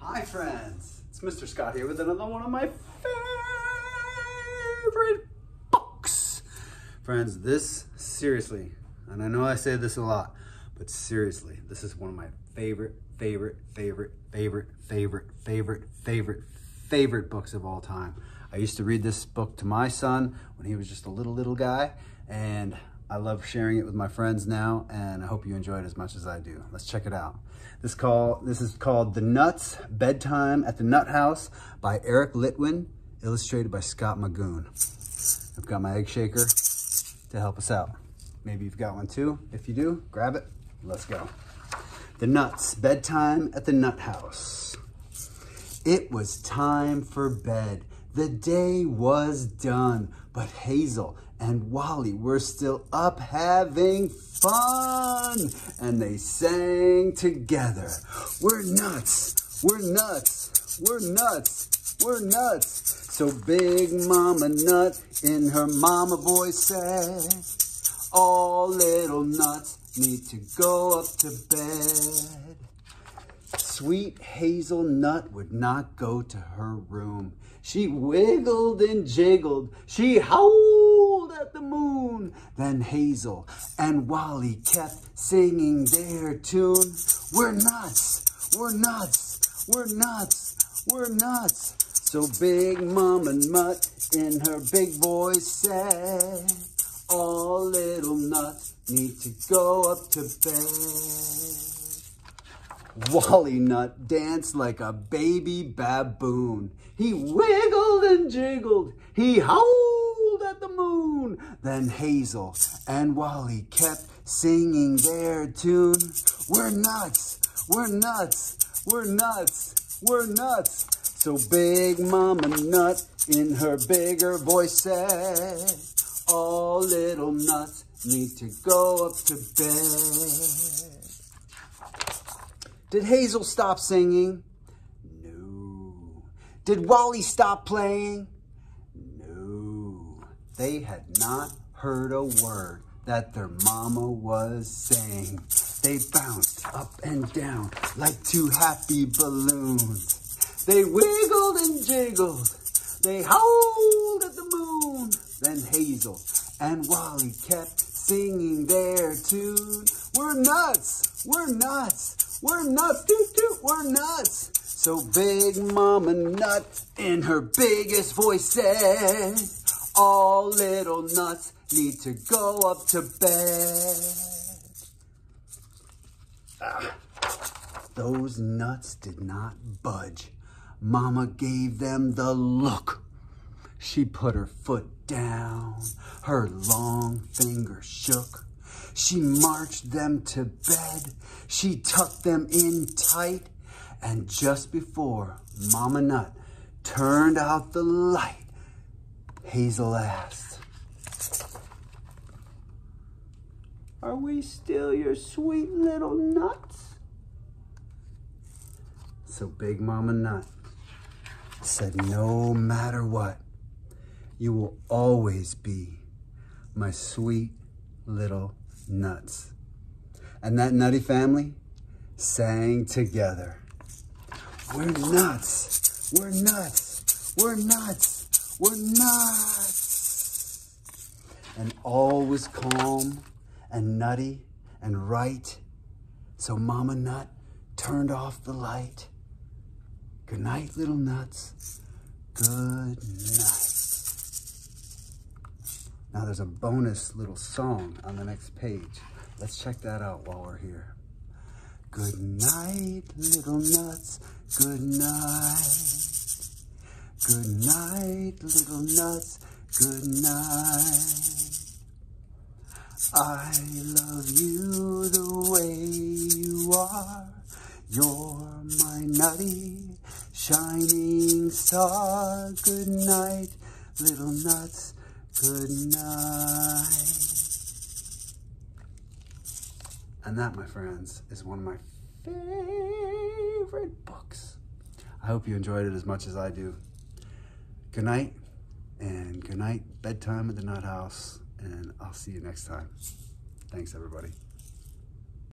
Hi friends, it's Mr. Scott here with another one of my favorite books. Friends, this seriously, and I know I say this a lot, but seriously, this is one of my favorite books of all time. I used to read this book to my son when he was just a little guy, and I love sharing it with my friends now, and I hope you enjoy it as much as I do. Let's check it out. This is called The Nuts, Bedtime at the Nuthouse by Eric Litwin, illustrated by Scott Magoon. I've got my egg shaker to help us out. Maybe you've got one too. If you do, grab it. Let's go. The Nuts, Bedtime at the Nuthouse. It was time for bed. The day was done, but Hazel and Wally were still up having fun, and they sang together. We're nuts, we're nuts, we're nuts, we're nuts. So Big Mama Nut in her mama voice said, all little nuts need to go up to bed. Sweet Hazel Nut would not go to her room. She wiggled and jiggled. She howled at the moon. Then Hazel and Wally kept singing their tune. We're nuts, we're nuts, we're nuts, we're nuts. So Big Mama Nut in her big voice said, all little nuts need to go up to bed. Wally Nut danced like a baby baboon. He wiggled and jiggled. He howled at the moon. Then Hazel and Wally kept singing their tune. We're nuts, we're nuts, we're nuts, we're nuts. So Big Mama Nut in her bigger voice said, all little nuts need to go up to bed. Did Hazel stop singing? No. Did Wally stop playing? No. They had not heard a word that their mama was saying. They bounced up and down like two happy balloons. They wiggled and jiggled. They howled at the moon. Then Hazel and Wally kept singing their tune. We're nuts, we're nuts. We're nuts, toot toot, we're nuts. So Big Mama Nut in her biggest voice said, all little nuts need to go up to bed. Those nuts did not budge. Mama gave them the look. She put her foot down, her long finger shook. She marched them to bed. She tucked them in tight. And just before Mama Nut turned out the light, Hazel asked, are we still your sweet little nuts? So Big Mama Nut said, no matter what, you will always be my sweet little nuts. And that nutty family sang together. We're nuts, we're nuts, we're nuts, we're nuts. And all was calm and nutty and right. So Mama Nut turned off the light. Good night, little nuts. Good night. Now there's a bonus little song on the next page. Let's check that out while we're here. Good night, little nuts. Good night. Good night, little nuts. Good night. I love you the way you are. You're my nutty, shining star. Good night, little nuts. Good night. And that, my friends, is one of my favorite books. I hope you enjoyed it as much as I do. Good night, and good night, Bedtime at the Nuthouse, and I'll see you next time. Thanks, everybody.